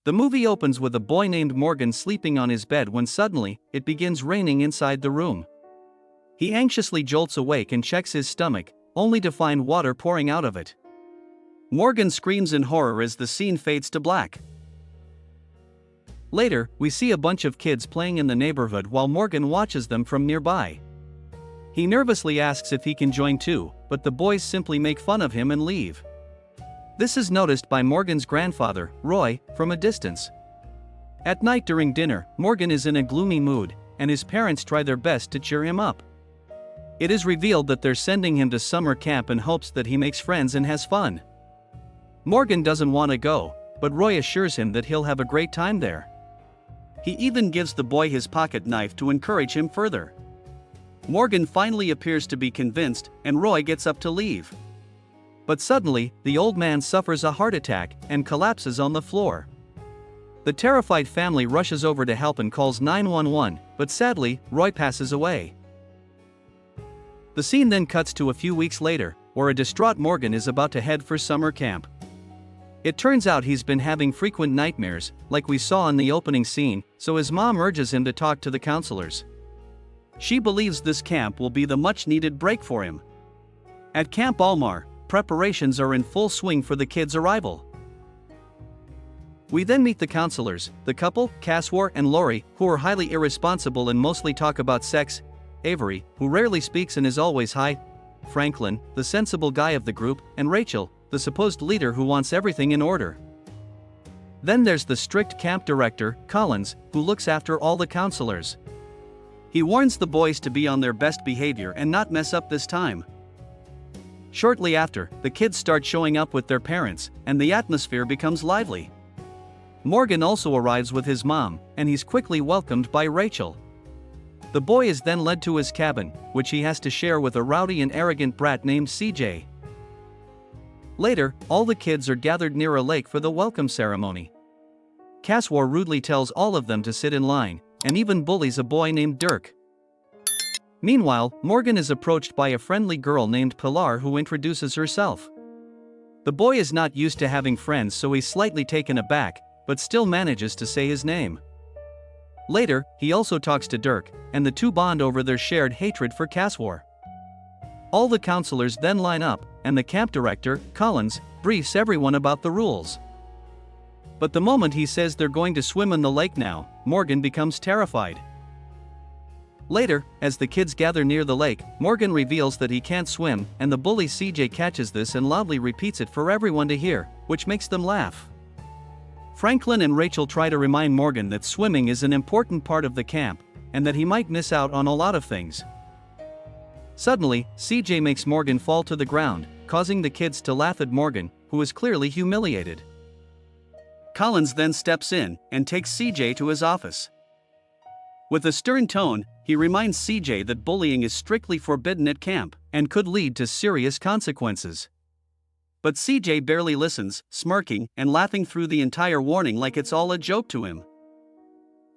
The movie opens with a boy named Morgan sleeping on his bed when suddenly, it begins raining inside the room. He anxiously jolts awake and checks his stomach, only to find water pouring out of it. Morgan screams in horror as the scene fades to black. Later, we see a bunch of kids playing in the neighborhood while Morgan watches them from nearby. He nervously asks if he can join too, but the boys simply make fun of him and leave. This is noticed by Morgan's grandfather, Roy, from a distance. At night during dinner, Morgan is in a gloomy mood, and his parents try their best to cheer him up. It is revealed that they're sending him to summer camp in hopes that he makes friends and has fun. Morgan doesn't want to go, but Roy assures him that he'll have a great time there. He even gives the boy his pocket knife to encourage him further. Morgan finally appears to be convinced, and Roy gets up to leave. But suddenly, the old man suffers a heart attack and collapses on the floor. The terrified family rushes over to help and calls 911, but sadly, Roy passes away. The scene then cuts to a few weeks later, where a distraught Morgan is about to head for summer camp. It turns out he's been having frequent nightmares, like we saw in the opening scene, so his mom urges him to talk to the counselors. She believes this camp will be the much-needed break for him. At Camp Almar, preparations are in full swing for the kids' arrival. We then meet the counselors, the couple, Caswar and Lori, who are highly irresponsible and mostly talk about sex, Avery, who rarely speaks and is always high, Franklin, the sensible guy of the group, and Rachel, the supposed leader who wants everything in order. Then there's the strict camp director, Collins, who looks after all the counselors. He warns the boys to be on their best behavior and not mess up this time. Shortly after, the kids start showing up with their parents, and the atmosphere becomes lively. Morgan also arrives with his mom, and he's quickly welcomed by Rachel. The boy is then led to his cabin, which he has to share with a rowdy and arrogant brat named CJ. Later, all the kids are gathered near a lake for the welcome ceremony. Caswar rudely tells all of them to sit in line, and even bullies a boy named Dirk. Meanwhile, Morgan is approached by a friendly girl named Pilar who introduces herself. The boy is not used to having friends, so he's slightly taken aback, but still manages to say his name. Later, he also talks to Dirk, and the two bond over their shared hatred for Caswar. All the counselors then line up, and the camp director, Collins, briefs everyone about the rules. But the moment he says they're going to swim in the lake now, Morgan becomes terrified. Later, as the kids gather near the lake, Morgan reveals that he can't swim, and the bully CJ catches this and loudly repeats it for everyone to hear, which makes them laugh. Franklin and Rachel try to remind Morgan that swimming is an important part of the camp, and that he might miss out on a lot of things. Suddenly, CJ makes Morgan fall to the ground, causing the kids to laugh at Morgan, who is clearly humiliated. Collins then steps in and takes CJ to his office. With a stern tone, he reminds CJ that bullying is strictly forbidden at camp and could lead to serious consequences. But CJ barely listens, smirking and laughing through the entire warning like it's all a joke to him.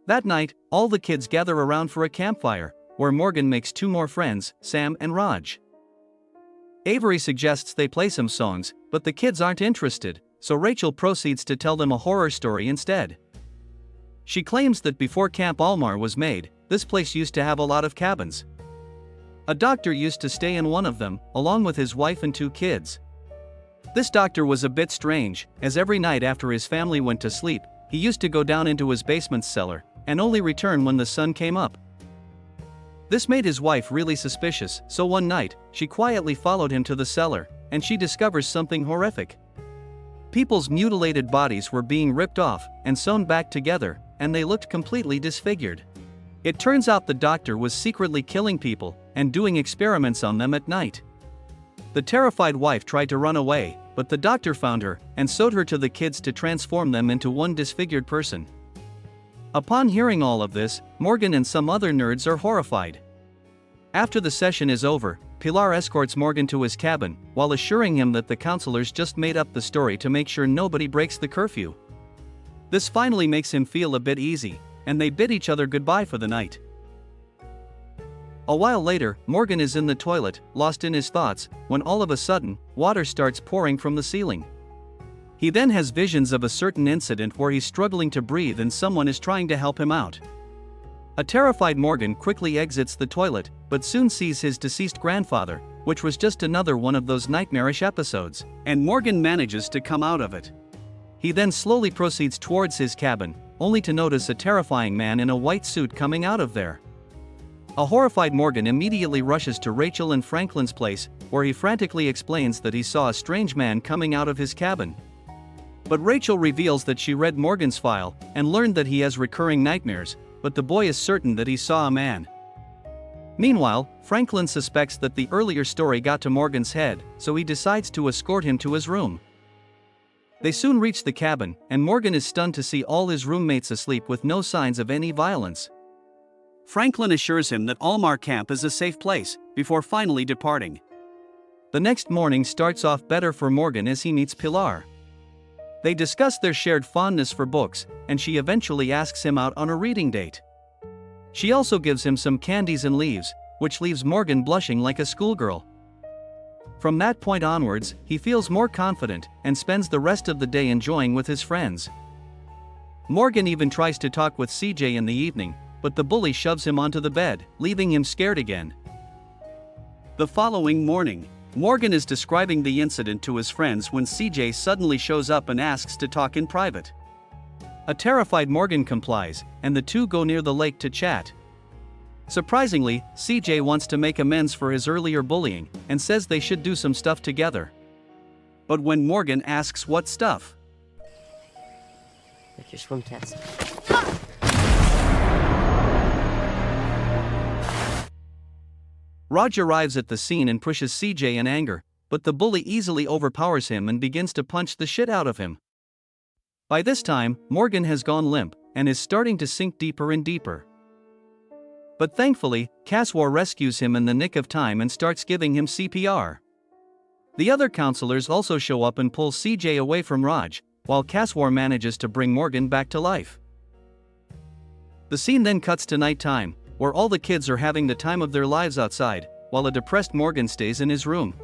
That night, all the kids gather around for a campfire, where Morgan makes two more friends, Sam and Raj. Avery suggests they play some songs, but the kids aren't interested, so Rachel proceeds to tell them a horror story instead. She claims that before Camp Almar was made, this place used to have a lot of cabins. A doctor used to stay in one of them, along with his wife and two kids. This doctor was a bit strange, as every night after his family went to sleep, he used to go down into his basement cellar, and only return when the sun came up. This made his wife really suspicious, so one night, she quietly followed him to the cellar, and she discovers something horrific. People's mutilated bodies were being ripped off and sewn back together, and they looked completely disfigured. It turns out the doctor was secretly killing people and doing experiments on them at night. The terrified wife tried to run away, but the doctor found her and sewed her to the kids to transform them into one disfigured person. Upon hearing all of this, Morgan and some other nerds are horrified. After the session is over, Pilar escorts Morgan to his cabin, while assuring him that the counselors just made up the story to make sure nobody breaks the curfew. This finally makes him feel a bit easy, and they bid each other goodbye for the night. A while later, Morgan is in the toilet, lost in his thoughts, when all of a sudden, water starts pouring from the ceiling. He then has visions of a certain incident where he's struggling to breathe and someone is trying to help him out. A terrified Morgan quickly exits the toilet, but soon sees his deceased grandfather, which was just another one of those nightmarish episodes, and Morgan manages to come out of it. He then slowly proceeds towards his cabin, only to notice a terrifying man in a white suit coming out of there. A horrified Morgan immediately rushes to Rachel and Franklin's place, where he frantically explains that he saw a strange man coming out of his cabin. But Rachel reveals that she read Morgan's file and learned that he has recurring nightmares, but the boy is certain that he saw a man. Meanwhile, Franklin suspects that the earlier story got to Morgan's head, so he decides to escort him to his room. They soon reach the cabin, and Morgan is stunned to see all his roommates asleep with no signs of any violence. Franklin assures him that Almar Camp is a safe place, before finally departing. The next morning starts off better for Morgan as he meets Pilar. They discuss their shared fondness for books, and she eventually asks him out on a reading date. She also gives him some candies and leaves, which leaves Morgan blushing like a schoolgirl. From that point onwards, he feels more confident and spends the rest of the day enjoying with his friends. Morgan even tries to talk with CJ in the evening, but the bully shoves him onto the bed, leaving him scared again. The following morning, Morgan is describing the incident to his friends when CJ suddenly shows up and asks to talk in private. A terrified Morgan complies, and the two go near the lake to chat. Surprisingly, CJ wants to make amends for his earlier bullying, and says they should do some stuff together. But when Morgan asks what stuff, like your swim test. Raj arrives at the scene and pushes CJ in anger, but the bully easily overpowers him and begins to punch the shit out of him. By this time, Morgan has gone limp, and is starting to sink deeper and deeper. But thankfully, Kaswar rescues him in the nick of time and starts giving him CPR. The other counselors also show up and pull CJ away from Raj, while Kaswar manages to bring Morgan back to life. The scene then cuts to nighttime, where all the kids are having the time of their lives outside, while a depressed Morgan stays in his room.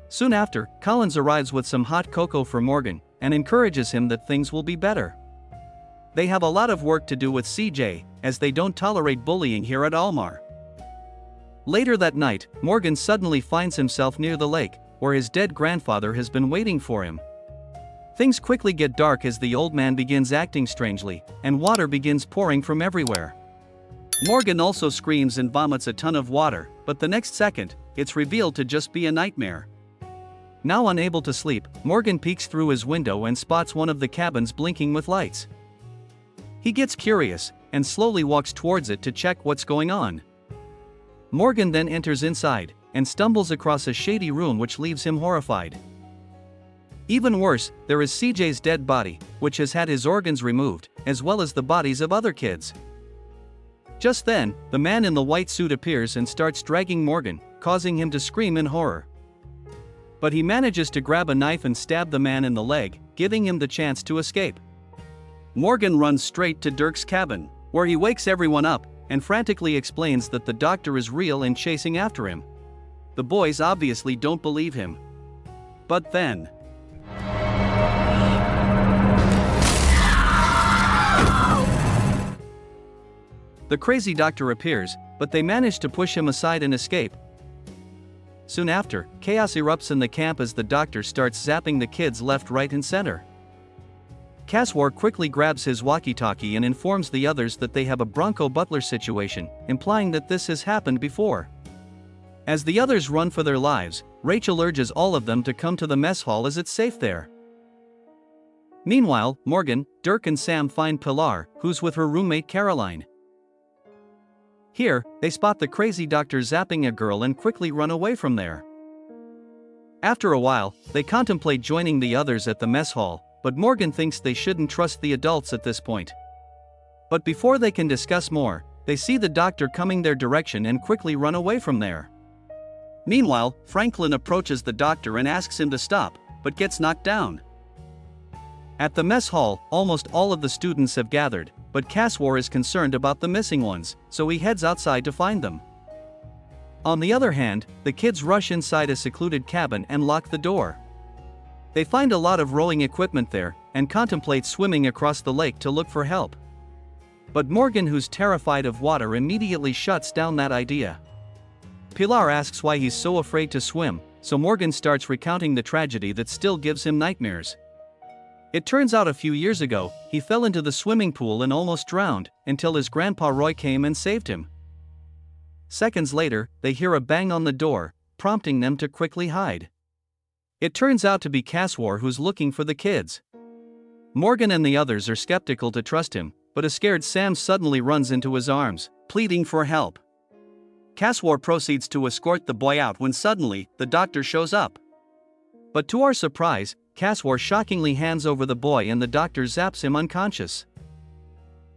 Soon after, Collins arrives with some hot cocoa for Morgan, and encourages him that things will be better. They have a lot of work to do with CJ, as they don't tolerate bullying here at Almar. Later that night, Morgan suddenly finds himself near the lake, where his dead grandfather has been waiting for him. Things quickly get dark as the old man begins acting strangely, and water begins pouring from everywhere. Morgan also screams and vomits a ton of water, but the next second, it's revealed to just be a nightmare. Now unable to sleep, Morgan peeks through his window and spots one of the cabins blinking with lights. He gets curious, and slowly walks towards it to check what's going on. Morgan then enters inside, and stumbles across a shady room which leaves him horrified. Even worse, there is CJ's dead body, which has had his organs removed, as well as the bodies of other kids. Just then, the man in the white suit appears and starts dragging Morgan, causing him to scream in horror. But he manages to grab a knife and stab the man in the leg, giving him the chance to escape. Morgan runs straight to Dirk's cabin, where he wakes everyone up, and frantically explains that the doctor is real and chasing after him. The boys obviously don't believe him. But then, the crazy doctor appears, but they manage to push him aside and escape. Soon after, chaos erupts in the camp as the doctor starts zapping the kids left, right, and center. Kaswar quickly grabs his walkie-talkie and informs the others that they have a Bronco Butler situation, implying that this has happened before. As the others run for their lives, Rachel urges all of them to come to the mess hall as it's safe there. Meanwhile, Morgan, Dirk and Sam find Pilar, who's with her roommate Caroline. Here, they spot the crazy doctor zapping a girl and quickly run away from there. After a while, they contemplate joining the others at the mess hall, but Morgan thinks they shouldn't trust the adults at this point. But before they can discuss more, they see the doctor coming their direction and quickly run away from there. Meanwhile, Franklin approaches the doctor and asks him to stop, but gets knocked down. At the mess hall, almost all of the students have gathered, but Kaswar is concerned about the missing ones, so he heads outside to find them. On the other hand, the kids rush inside a secluded cabin and lock the door. They find a lot of rowing equipment there, and contemplate swimming across the lake to look for help. But Morgan, who's terrified of water, immediately shuts down that idea. Pilar asks why he's so afraid to swim, so Morgan starts recounting the tragedy that still gives him nightmares. It turns out a few years ago, he fell into the swimming pool and almost drowned, until his grandpa Roy came and saved him. Seconds later, they hear a bang on the door, prompting them to quickly hide. It turns out to be Caswar, who's looking for the kids. Morgan and the others are skeptical to trust him, but a scared Sam suddenly runs into his arms, pleading for help. Caswar proceeds to escort the boy out when suddenly, the doctor shows up. But to our surprise, Caswar shockingly hands over the boy and the doctor zaps him unconscious.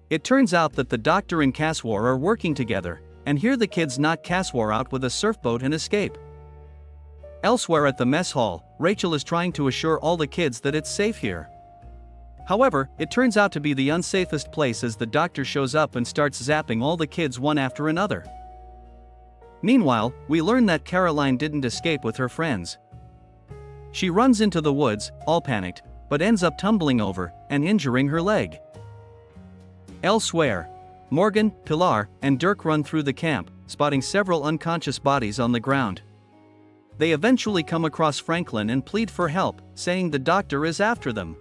It turns out that the doctor and Caswar are working together, and here the kids knock Caswar out with a surfboat and escape. Elsewhere at the mess hall, Rachel is trying to assure all the kids that it's safe here. However, it turns out to be the unsafest place as the doctor shows up and starts zapping all the kids one after another. Meanwhile, we learn that Caroline didn't escape with her friends. She runs into the woods, all panicked, but ends up tumbling over and injuring her leg. Elsewhere, Morgan, Pilar, and Dirk run through the camp, spotting several unconscious bodies on the ground. They eventually come across Franklin and plead for help, saying the doctor is after them.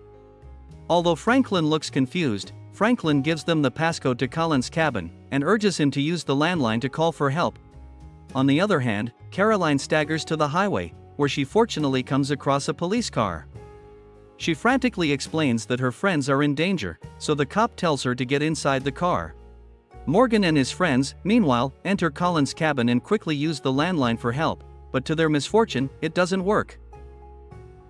Although Franklin looks confused, Franklin gives them the passcode to Colin's cabin and urges him to use the landline to call for help. On the other hand, Caroline staggers to the highway, where she fortunately comes across a police car. She frantically explains that her friends are in danger, so the cop tells her to get inside the car. Morgan and his friends, meanwhile, enter Colin's cabin and quickly use the landline for help, but to their misfortune, it doesn't work.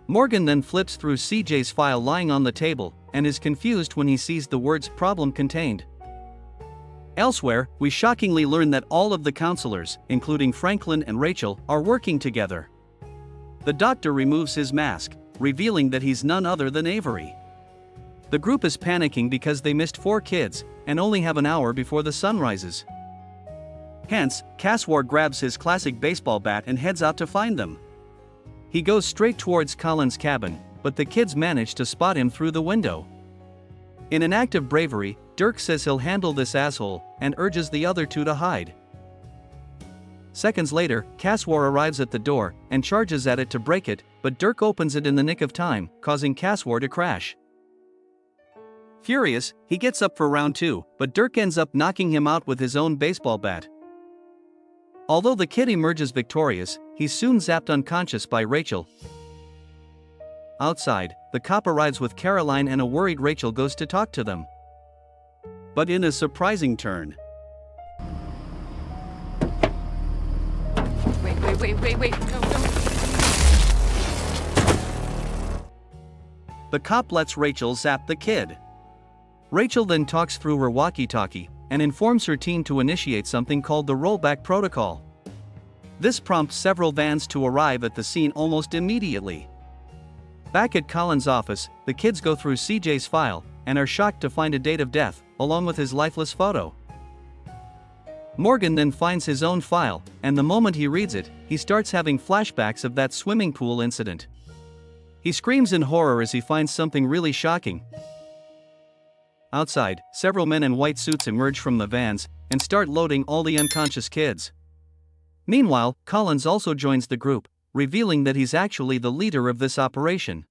Morgan then flips through CJ's file lying on the table, and is confused when he sees the words "problem contained." Elsewhere, we shockingly learn that all of the counselors, including Franklin and Rachel, are working together. The doctor removes his mask, revealing that he's none other than Avery. The group is panicking because they missed 4 kids, and only have an hour before the sun rises. Hence, Caswar grabs his classic baseball bat and heads out to find them. He goes straight towards Colin's cabin, but the kids manage to spot him through the window. In an act of bravery, Dirk says he'll handle this asshole, and urges the other 2 to hide. Seconds later, Caswar arrives at the door, and charges at it to break it, but Dirk opens it in the nick of time, causing Caswar to crash. Furious, he gets up for round 2, but Dirk ends up knocking him out with his own baseball bat. Although the kid emerges victorious, he's soon zapped unconscious by Rachel. Outside, the cop arrives with Caroline and a worried Rachel goes to talk to them. But in a surprising turn. Wait, no. The cop lets Rachel zap the kid. Rachel then talks through her walkie-talkie, and informs her team to initiate something called the rollback protocol. This prompts several vans to arrive at the scene almost immediately. Back at Colin's office, the kids go through CJ's file, and are shocked to find a date of death, along with his lifeless photo. Morgan then finds his own file, and the moment he reads it, he starts having flashbacks of that swimming pool incident. He screams in horror as he finds something really shocking. Outside, several men in white suits emerge from the vans, and start loading all the unconscious kids. Meanwhile, Collins also joins the group, revealing that he's actually the leader of this operation.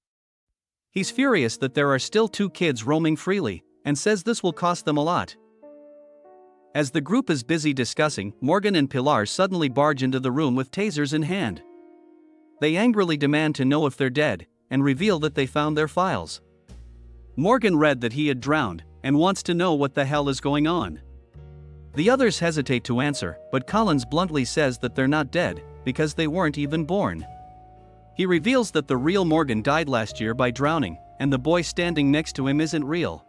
He's furious that there are still 2 kids roaming freely, and says this will cost them a lot. As the group is busy discussing, Morgan and Pilar suddenly barge into the room with tasers in hand. They angrily demand to know if they're dead, and reveal that they found their files. Morgan read that he had drowned, and wants to know what the hell is going on. The others hesitate to answer, but Collins bluntly says that they're not dead, because they weren't even born. He reveals that the real Morgan died last year by drowning, and the boy standing next to him isn't real.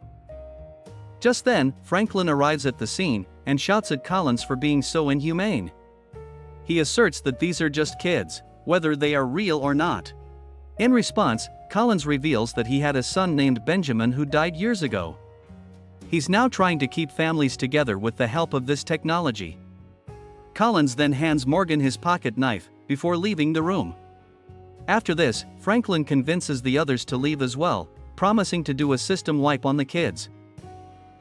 Just then, Franklin arrives at the scene, and shouts at Collins for being so inhumane. He asserts that these are just kids, whether they are real or not. In response, Collins reveals that he had a son named Benjamin who died years ago. He's now trying to keep families together with the help of this technology. Collins then hands Morgan his pocket knife, before leaving the room. After this, Franklin convinces the others to leave as well, promising to do a system wipe on the kids.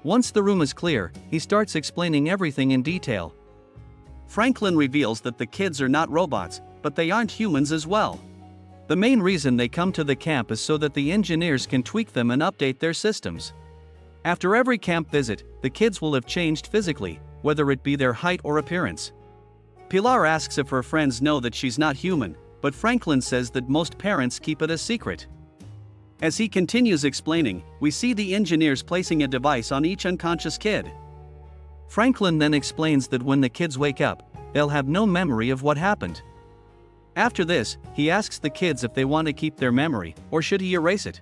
Once the room is clear, he starts explaining everything in detail. Franklin reveals that the kids are not robots, but they aren't humans as well. The main reason they come to the camp is so that the engineers can tweak them and update their systems. After every camp visit, the kids will have changed physically, whether it be their height or appearance. Pilar asks if her friends know that she's not human, but Franklin says that most parents keep it a secret. As he continues explaining, we see the engineers placing a device on each unconscious kid. Franklin then explains that when the kids wake up, they'll have no memory of what happened. After this, he asks the kids if they want to keep their memory, or should he erase it.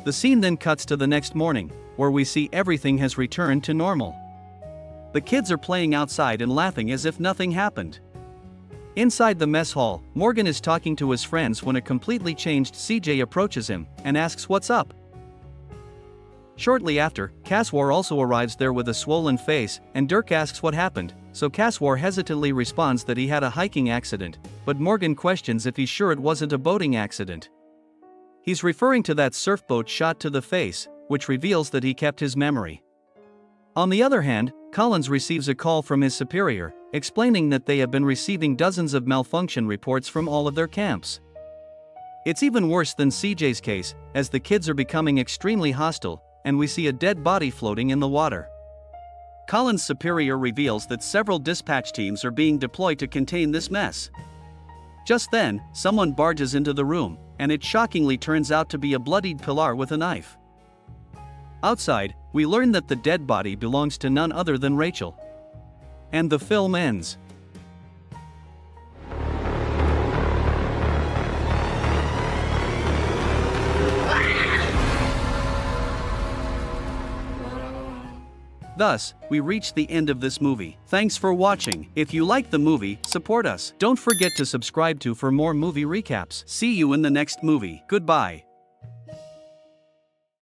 The scene then cuts to the next morning, where we see everything has returned to normal. The kids are playing outside and laughing as if nothing happened. Inside the mess hall, Morgan is talking to his friends when a completely changed CJ approaches him and asks what's up. Shortly after, Caswar also arrives there with a swollen face, and Dirk asks what happened, so Caswar hesitantly responds that he had a hiking accident, but Morgan questions if he's sure it wasn't a boating accident. He's referring to that surfboat shot to the face, which reveals that he kept his memory. On the other hand, Collins receives a call from his superior, explaining that they have been receiving dozens of malfunction reports from all of their camps. It's even worse than CJ's case, as the kids are becoming extremely hostile, and we see a dead body floating in the water. Collins' superior reveals that several dispatch teams are being deployed to contain this mess. Just then, someone barges into the room, and it shockingly turns out to be a bloodied Pilar with a knife. Outside, we learn that the dead body belongs to none other than Rachel. And the film ends. Thus, we reach the end of this movie. Thanks for watching. If you like the movie, support us. Don't forget to subscribe for more movie recaps. See you in the next movie. Goodbye.